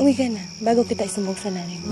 Uwi ka na, bago kita isumbong sa nanay mo.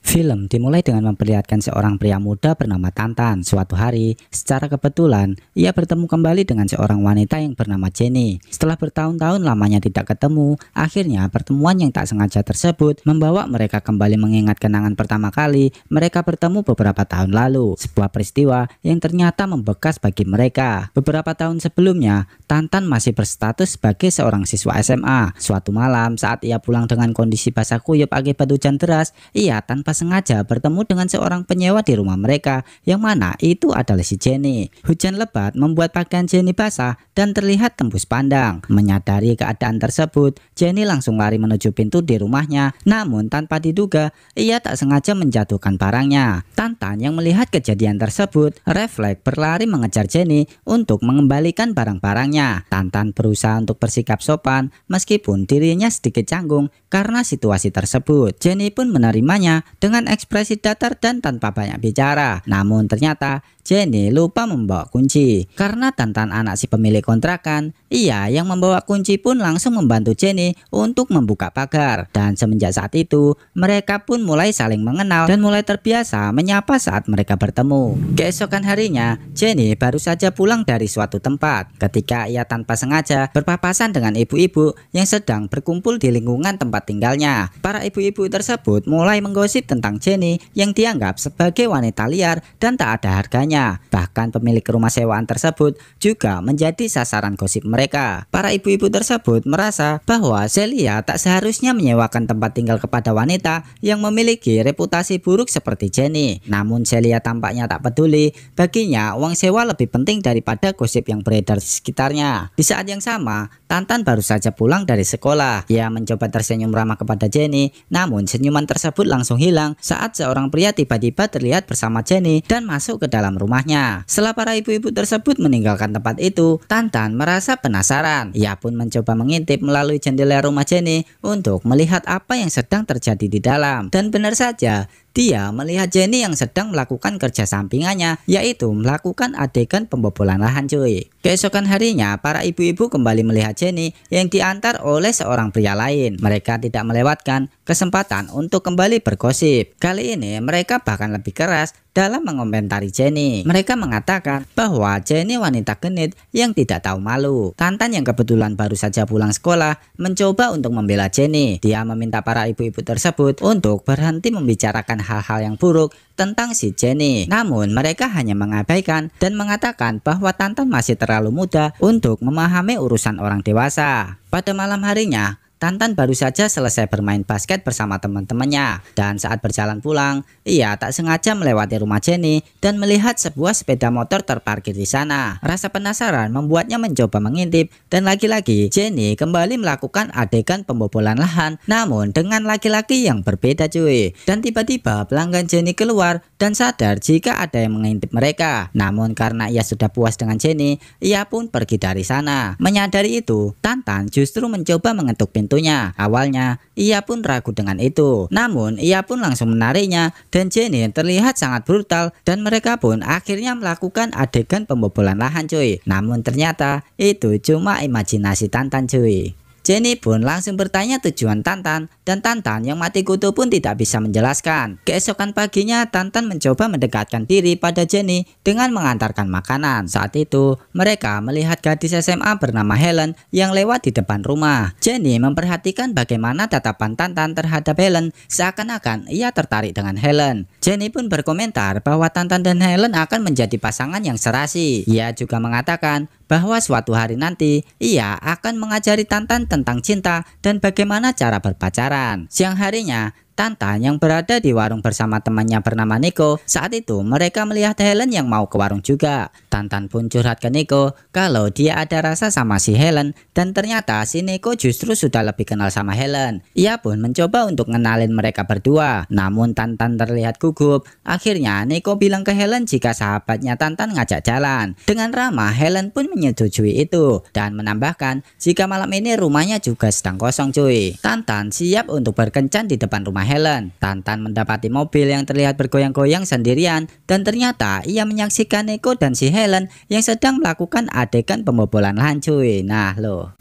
Film dimulai dengan memperlihatkan seorang pria muda bernama Tantan. Suatu hari, secara kebetulan, ia bertemu kembali dengan seorang wanita yang bernama Jenny. Setelah bertahun-tahun lamanya tidak ketemu, akhirnya pertemuan yang tak sengaja tersebut membawa mereka kembali mengingat kenangan pertama kali mereka bertemu beberapa tahun lalu. Sebuah peristiwa yang ternyata membekas bagi mereka. Beberapa tahun sebelumnya, Tantan masih berstatus sebagai seorang siswa SMA. Suatu malam saat ia pulang dengan kondisi basah kuyup akibat hujan deras, ia tanpa sengaja bertemu dengan seorang penyewa di rumah mereka, yang mana itu adalah si Jenny. Hujan lebat membuat pakaian Jenny basah dan terlihat tembus pandang. Menyadari keadaan tersebut, Jenny langsung lari menuju pintu di rumahnya. Namun tanpa diduga, ia tak sengaja menjatuhkan barangnya. Tantan yang melihat kejadian tersebut refleks berlari mengejar Jenny untuk mengembalikan barang-barangnya. Tantan berusaha untuk bersikap sopan meskipun dirinya sedikit canggung karena situasi tersebut. Jenny pun menerimanya dengan ekspresi datar dan tanpa banyak bicara. Namun ternyata Jenny lupa membawa kunci. Karena Tantan anak si pemilik kontrakan, ia yang membawa kunci pun langsung membantu Jenny untuk membuka pagar. Dan semenjak saat itu, mereka pun mulai saling mengenal dan mulai terbiasa menyapa saat mereka bertemu. Keesokan harinya, Jenny baru saja pulang dari suatu tempat ketika ia tanpa sengaja berpapasan dengan ibu-ibu yang sedang berkumpul di lingkungan tempat tinggalnya. Para ibu-ibu tersebut mulai menggosip tentang Jenny yang dianggap sebagai wanita liar dan tak ada harganya. Bahkan pemilik rumah sewaan tersebut juga menjadi sasaran gosip mereka. Para ibu-ibu tersebut merasa bahwa Celia tak seharusnya menyewakan tempat tinggal kepada wanita yang memiliki reputasi buruk seperti Jenny. Namun Celia tampaknya tak peduli. Baginya uang sewa lebih penting daripada gosip yang beredar di sekitarnya. Di saat yang sama, Tantan baru saja pulang dari sekolah. Ia mencoba tersenyum ramah kepada Jenny, namun senyuman tersebut langsung hilang saat seorang pria tiba-tiba terlihat bersama Jenny dan masuk ke dalam rumahnya. Setelah para ibu-ibu tersebut meninggalkan tempat itu, Tantan merasa penasaran. Ia pun mencoba mengintip melalui jendela rumah Jenny untuk melihat apa yang sedang terjadi di dalam. Dan benar saja, dia melihat Jenny yang sedang melakukan kerja sampingannya, yaitu melakukan adegan pembobolan lahan cuy. Keesokan harinya, para ibu-ibu kembali melihat Jenny yang diantar oleh seorang pria lain. Mereka tidak melewatkan kesempatan untuk kembali bergosip. Kali ini mereka bahkan lebih keras dalam mengomentari Jenny. Mereka mengatakan bahwa Jenny wanita genit yang tidak tahu malu. Tantan yang kebetulan baru saja pulang sekolah mencoba untuk membela Jenny. Dia meminta para ibu-ibu tersebut untuk berhenti membicarakan hal-hal yang buruk tentang si Jenny. Namun mereka hanya mengabaikan dan mengatakan bahwa Tantan masih terlalu muda untuk memahami urusan orang dewasa. Pada malam harinya, Tantan baru saja selesai bermain basket bersama teman-temannya, dan saat berjalan pulang, ia tak sengaja melewati rumah Jenny dan melihat sebuah sepeda motor terparkir di sana. Rasa penasaran membuatnya mencoba mengintip, dan lagi-lagi Jenny kembali melakukan adegan pembobolan lahan, namun dengan laki-laki yang berbeda cuy. Dan tiba-tiba pelanggan Jenny keluar dan sadar jika ada yang mengintip mereka. Namun karena ia sudah puas dengan Jenny, ia pun pergi dari sana. Menyadari itu, Tantan justru mencoba mengetuk pintu. Awalnya ia pun ragu dengan itu, namun ia pun langsung menariknya dan Jenny terlihat sangat brutal dan mereka pun akhirnya melakukan adegan pembobolan lahan cuy. Namun ternyata itu cuma imajinasi Tantan cuy. Jenny pun langsung bertanya tujuan Tantan, dan Tantan yang mati kutu pun tidak bisa menjelaskan. Keesokan paginya, Tantan mencoba mendekatkan diri pada Jenny dengan mengantarkan makanan. Saat itu mereka melihat gadis SMA bernama Helen yang lewat di depan rumah. Jenny memperhatikan bagaimana tatapan Tantan terhadap Helen, seakan-akan ia tertarik dengan Helen. Jenny pun berkomentar bahwa Tantan dan Helen akan menjadi pasangan yang serasi. Ia juga mengatakan bahwa suatu hari nanti ia akan mengajari Tantan tentang cinta dan bagaimana cara berpacaran. Siang harinya, Tantan yang berada di warung bersama temannya bernama Nico. Saat itu mereka melihat Helen yang mau ke warung juga. Tantan pun curhat ke Nico kalau dia ada rasa sama si Helen, dan ternyata si Nico justru sudah lebih kenal sama Helen. Ia pun mencoba untuk ngenalin mereka berdua, namun Tantan terlihat gugup. Akhirnya Nico bilang ke Helen jika sahabatnya Tantan ngajak jalan. Dengan ramah Helen pun menyetujui itu dan menambahkan jika malam ini rumahnya juga sedang kosong cuy. Tantan siap untuk berkencan di depan rumah Helen. Tantan mendapati mobil yang terlihat bergoyang-goyang sendirian dan ternyata ia menyaksikan Nico dan si Helen yang sedang melakukan adegan pembobolan LAN cuy. Nah loh.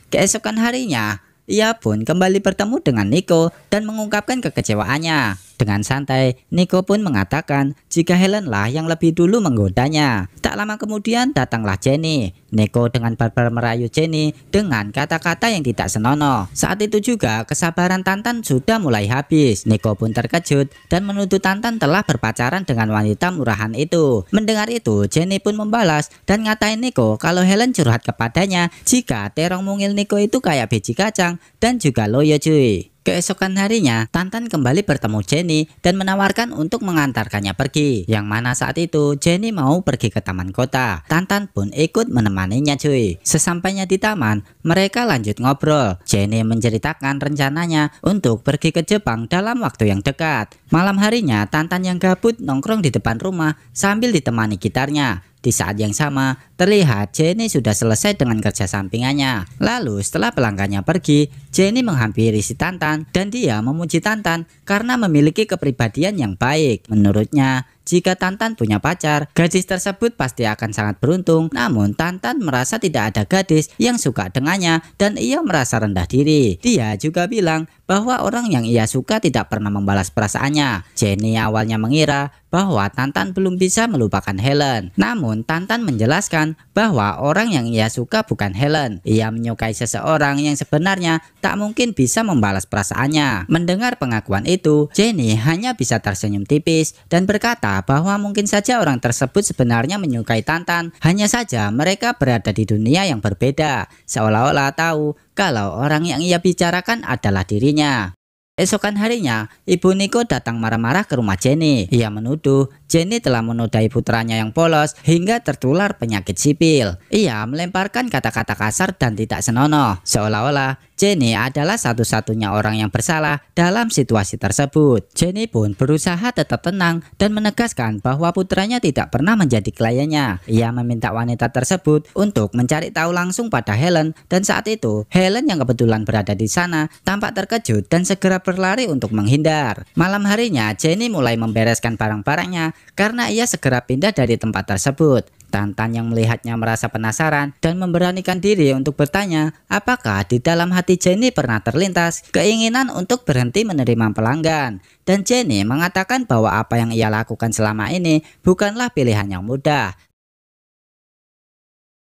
Keesokan harinya, ia pun kembali bertemu dengan Nico dan mengungkapkan kekecewaannya. Dengan santai, Nico pun mengatakan jika Helen lah yang lebih dulu menggodanya. Tak lama kemudian datanglah Jenny. Nico dengan barbar merayu Jenny dengan kata-kata yang tidak senonoh. Saat itu juga kesabaran Tantan sudah mulai habis. Nico pun terkejut dan menuduh Tantan telah berpacaran dengan wanita murahan itu. Mendengar itu, Jenny pun membalas dan ngatain Nico kalau Helen curhat kepadanya jika terong mungil Nico itu kayak biji kacang dan juga loyo cuy. Keesokan harinya, Tantan kembali bertemu Jenny dan menawarkan untuk mengantarkannya pergi. Yang mana saat itu Jenny mau pergi ke taman kota. Tantan pun ikut menemaninya cuy. Sesampainya di taman, mereka lanjut ngobrol. Jenny menceritakan rencananya untuk pergi ke Jepang dalam waktu yang dekat. Malam harinya, Tantan yang gabut nongkrong di depan rumah sambil ditemani gitarnya. Di saat yang sama, terlihat Jenny sudah selesai dengan kerja sampingannya. Lalu setelah pelanggannya pergi, Jenny menghampiri si Tantan dan dia memuji Tantan karena memiliki kepribadian yang baik. Menurutnya, jika Tantan punya pacar, gadis tersebut pasti akan sangat beruntung. Namun Tantan merasa tidak ada gadis yang suka dengannya dan ia merasa rendah diri. Dia juga bilang bahwa orang yang ia suka tidak pernah membalas perasaannya. Jenny awalnya mengira bahwa Tantan belum bisa melupakan Helen. Namun Tantan menjelaskan bahwa orang yang ia suka bukan Helen. Ia menyukai seseorang yang sebenarnya tak mungkin bisa membalas perasaannya. Mendengar pengakuan itu, Jenny hanya bisa tersenyum tipis dan berkata bahwa mungkin saja orang tersebut sebenarnya menyukai Tantan. Hanya saja mereka berada di dunia yang berbeda, seolah-olah tahu kalau orang yang ia bicarakan adalah dirinya. Esokan harinya, ibu Nico datang marah-marah ke rumah Jenny. Ia menuduh Jenny telah menodai putranya yang polos hingga tertular penyakit sipil. Ia melemparkan kata-kata kasar dan tidak senonoh, seolah-olah Jenny adalah satu-satunya orang yang bersalah dalam situasi tersebut. Jenny pun berusaha tetap tenang dan menegaskan bahwa putranya tidak pernah menjadi kliennya. Ia meminta wanita tersebut untuk mencari tahu langsung pada Helen dan saat itu Helen yang kebetulan berada di sana tampak terkejut dan segera berlari untuk menghindar. Malam harinya Jenny mulai membereskan barang-barangnya karena ia segera pindah dari tempat tersebut. Tantan yang melihatnya merasa penasaran dan memberanikan diri untuk bertanya apakah di dalam hati Jenny pernah terlintas keinginan untuk berhenti menerima pelanggan. Dan Jenny mengatakan bahwa apa yang ia lakukan selama ini bukanlah pilihan yang mudah.